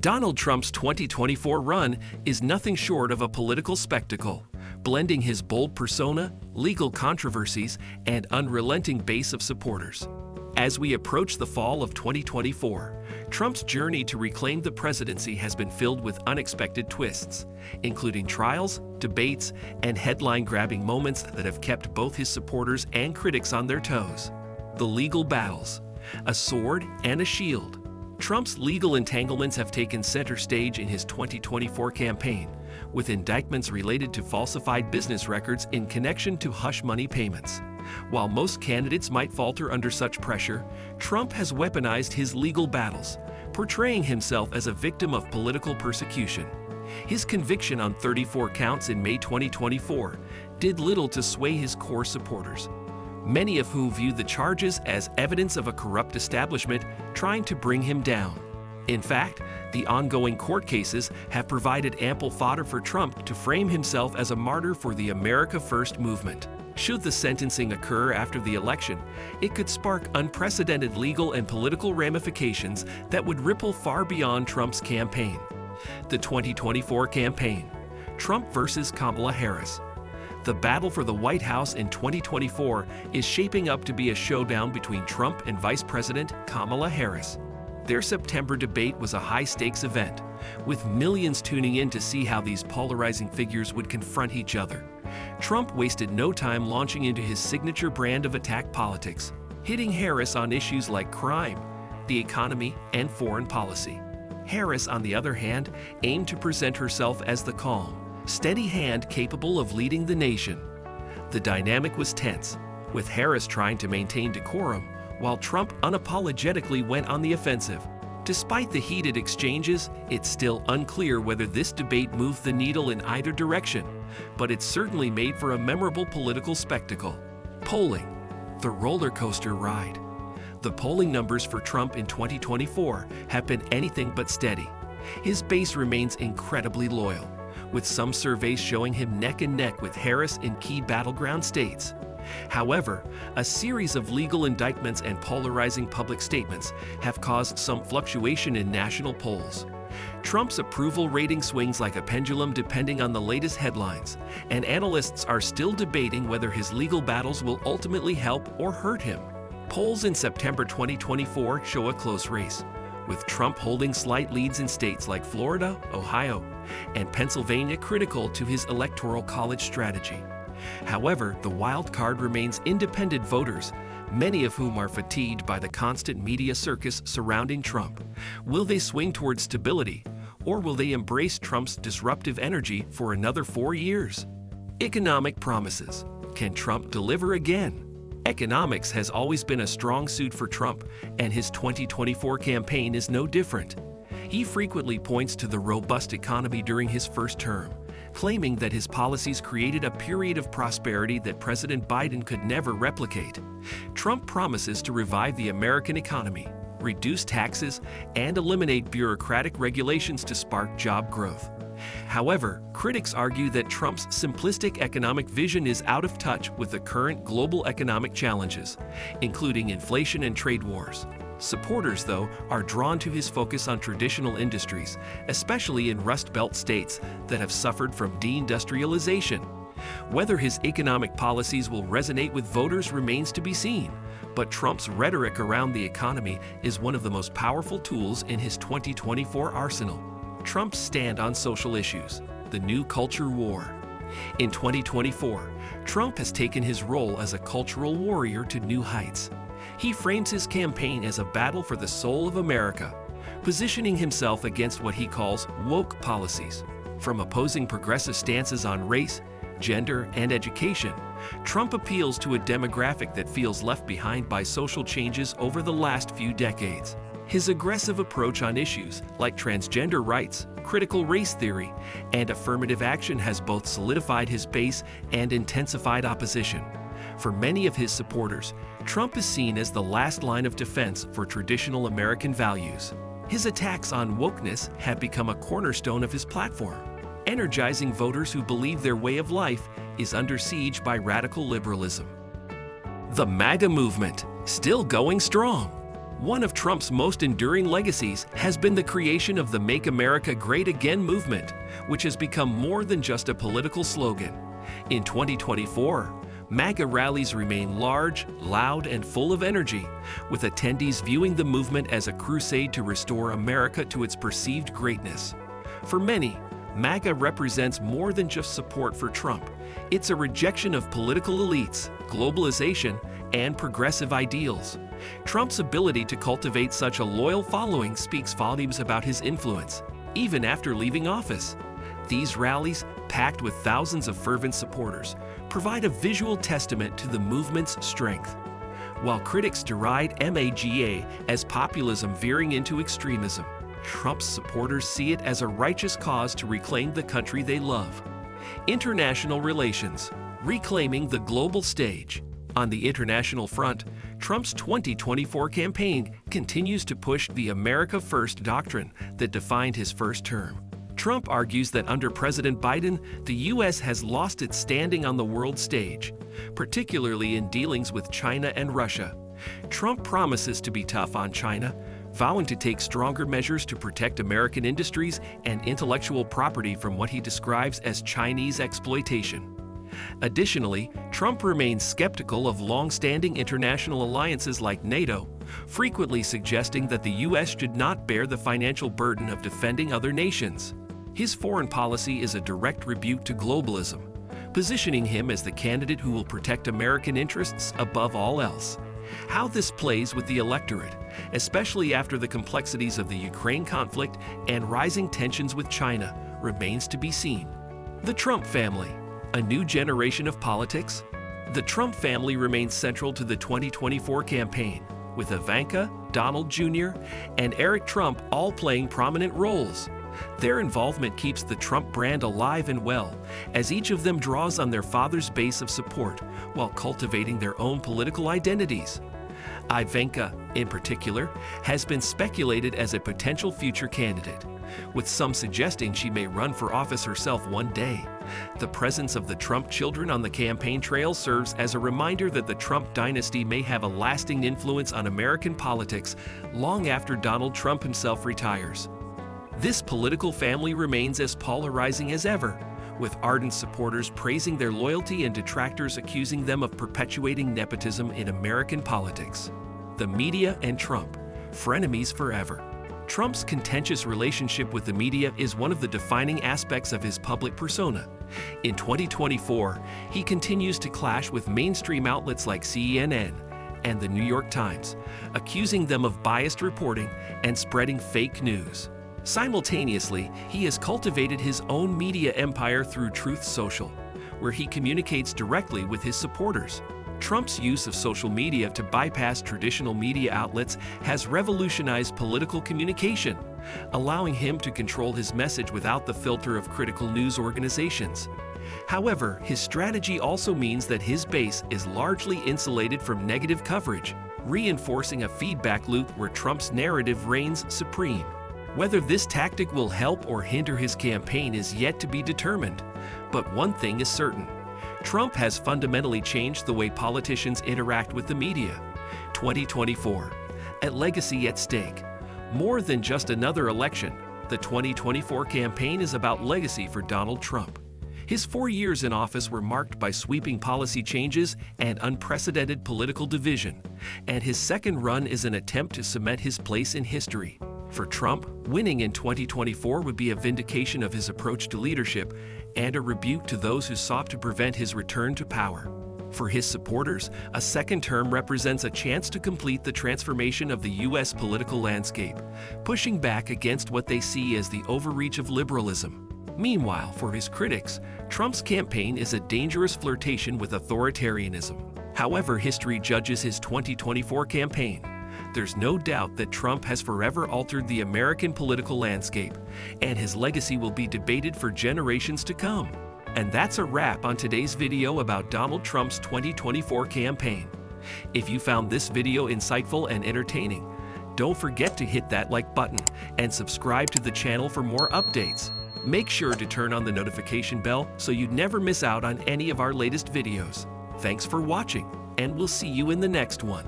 Donald Trump's 2024 run is nothing short of a political spectacle, blending his bold persona, legal controversies, and unrelenting base of supporters. As we approach the fall of 2024, Trump's journey to reclaim the presidency has been filled with unexpected twists, including trials, debates, and headline-grabbing moments that have kept both his supporters and critics on their toes. The legal battles, a sword and a shield. Trump's legal entanglements have taken center stage in his 2024 campaign, with indictments related to falsified business records in connection to hush money payments. While most candidates might falter under such pressure, Trump has weaponized his legal battles, portraying himself as a victim of political persecution. His conviction on 34 counts in May 2024 did little to sway his core supporters, many of whom viewed the charges as evidence of a corrupt establishment trying to bring him down. In fact, the ongoing court cases have provided ample fodder for Trump to frame himself as a martyr for the America First movement. Should the sentencing occur after the election, it could spark unprecedented legal and political ramifications that would ripple far beyond Trump's campaign. The 2024 campaign: Trump versus Kamala Harris. The battle for the White House in 2024 is shaping up to be a showdown between Trump and Vice President Kamala Harris. Their September debate was a high-stakes event, with millions tuning in to see how these polarizing figures would confront each other. Trump wasted no time launching into his signature brand of attack politics, hitting Harris on issues like crime, the economy, and foreign policy. Harris, on the other hand, aimed to present herself as the calm, steady hand capable of leading the nation. The dynamic was tense, with Harris trying to maintain decorum, while Trump unapologetically went on the offensive. Despite the heated exchanges, it's still unclear whether this debate moved the needle in either direction, but it certainly made for a memorable political spectacle. Polling: the roller coaster ride. The polling numbers for Trump in 2024 have been anything but steady. His base remains incredibly loyal, with some surveys showing him neck and neck with Harris in key battleground states. However, a series of legal indictments and polarizing public statements have caused some fluctuation in national polls. Trump's approval rating swings like a pendulum depending on the latest headlines, and analysts are still debating whether his legal battles will ultimately help or hurt him. Polls in September 2024 show a close race, with Trump holding slight leads in states like Florida, Ohio, and Pennsylvania critical to his electoral college strategy. However, the wild card remains independent voters, many of whom are fatigued by the constant media circus surrounding Trump. Will they swing towards stability, or will they embrace Trump's disruptive energy for another 4 years? Economic promises. Can Trump deliver again? Economics has always been a strong suit for Trump, and his 2024 campaign is no different. He frequently points to the robust economy during his first term, claiming that his policies created a period of prosperity that President Biden could never replicate. Trump promises to revive the American economy, reduce taxes, and eliminate bureaucratic regulations to spark job growth. However, critics argue that Trump's simplistic economic vision is out of touch with the current global economic challenges, including inflation and trade wars. Supporters, though, are drawn to his focus on traditional industries, especially in Rust Belt states that have suffered from deindustrialization. Whether his economic policies will resonate with voters remains to be seen, but Trump's rhetoric around the economy is one of the most powerful tools in his 2024 arsenal. Trump's stand on social issues: the new culture war. In 2024, Trump has taken his role as a cultural warrior to new heights. He frames his campaign as a battle for the soul of America, positioning himself against what he calls woke policies. From opposing progressive stances on race, gender, and education, Trump appeals to a demographic that feels left behind by social changes over the last few decades. His aggressive approach on issues like transgender rights, critical race theory, and affirmative action has both solidified his base and intensified opposition. For many of his supporters, Trump is seen as the last line of defense for traditional American values. His attacks on wokeness have become a cornerstone of his platform, energizing voters who believe their way of life is under siege by radical liberalism. The MAGA movement, still going strong. One of Trump's most enduring legacies has been the creation of the Make America Great Again movement, which has become more than just a political slogan. In 2024, MAGA rallies remain large, loud, and full of energy, with attendees viewing the movement as a crusade to restore America to its perceived greatness. For many, MAGA represents more than just support for Trump. It's a rejection of political elites, globalization, and progressive ideals. Trump's ability to cultivate such a loyal following speaks volumes about his influence, even after leaving office. These rallies, packed with thousands of fervent supporters, provide a visual testament to the movement's strength. While critics deride MAGA as populism veering into extremism, Trump's supporters see it as a righteous cause to reclaim the country they love. International relations, reclaiming the global stage. On the international front, Trump's 2024 campaign continues to push the America First doctrine that defined his first term. Trump argues that under President Biden, the U.S. has lost its standing on the world stage, particularly in dealings with China and Russia. Trump promises to be tough on China, vowing to take stronger measures to protect American industries and intellectual property from what he describes as Chinese exploitation. Additionally, Trump remains skeptical of long-standing international alliances like NATO, frequently suggesting that the U.S. should not bear the financial burden of defending other nations. His foreign policy is a direct rebuke to globalism, positioning him as the candidate who will protect American interests above all else. How this plays with the electorate, especially after the complexities of the Ukraine conflict and rising tensions with China, remains to be seen. The Trump family, a new generation of politics? The Trump family remains central to the 2024 campaign, with Ivanka, Donald Jr., and Eric Trump all playing prominent roles. Their involvement keeps the Trump brand alive and well, as each of them draws on their father's base of support while cultivating their own political identities. Ivanka, in particular, has been speculated as a potential future candidate, with some suggesting she may run for office herself one day. The presence of the Trump children on the campaign trail serves as a reminder that the Trump dynasty may have a lasting influence on American politics long after Donald Trump himself retires. This political family remains as polarizing as ever, with ardent supporters praising their loyalty and detractors accusing them of perpetuating nepotism in American politics. The media and Trump, frenemies forever. Trump's contentious relationship with the media is one of the defining aspects of his public persona. In 2024, he continues to clash with mainstream outlets like CNN and the New York Times, accusing them of biased reporting and spreading fake news. Simultaneously, he has cultivated his own media empire through Truth Social, where he communicates directly with his supporters. Trump's use of social media to bypass traditional media outlets has revolutionized political communication, allowing him to control his message without the filter of critical news organizations. However, his strategy also means that his base is largely insulated from negative coverage, reinforcing a feedback loop where Trump's narrative reigns supreme. Whether this tactic will help or hinder his campaign is yet to be determined, but one thing is certain. Trump has fundamentally changed the way politicians interact with the media. 2024, a legacy at stake. More than just another election, the 2024 campaign is about legacy for Donald Trump. His 4 years in office were marked by sweeping policy changes and unprecedented political division, and his second run is an attempt to cement his place in history. For Trump, winning in 2024 would be a vindication of his approach to leadership and a rebuke to those who sought to prevent his return to power. For his supporters, a second term represents a chance to complete the transformation of the U.S. political landscape, pushing back against what they see as the overreach of liberalism. Meanwhile, for his critics, Trump's campaign is a dangerous flirtation with authoritarianism. However history judges his 2024 campaign, there's no doubt that Trump has forever altered the American political landscape, and his legacy will be debated for generations to come. And that's a wrap on today's video about Donald Trump's 2024 campaign. If you found this video insightful and entertaining, don't forget to hit that like button and subscribe to the channel for more updates. Make sure to turn on the notification bell so you never miss out on any of our latest videos. Thanks for watching, and we'll see you in the next one.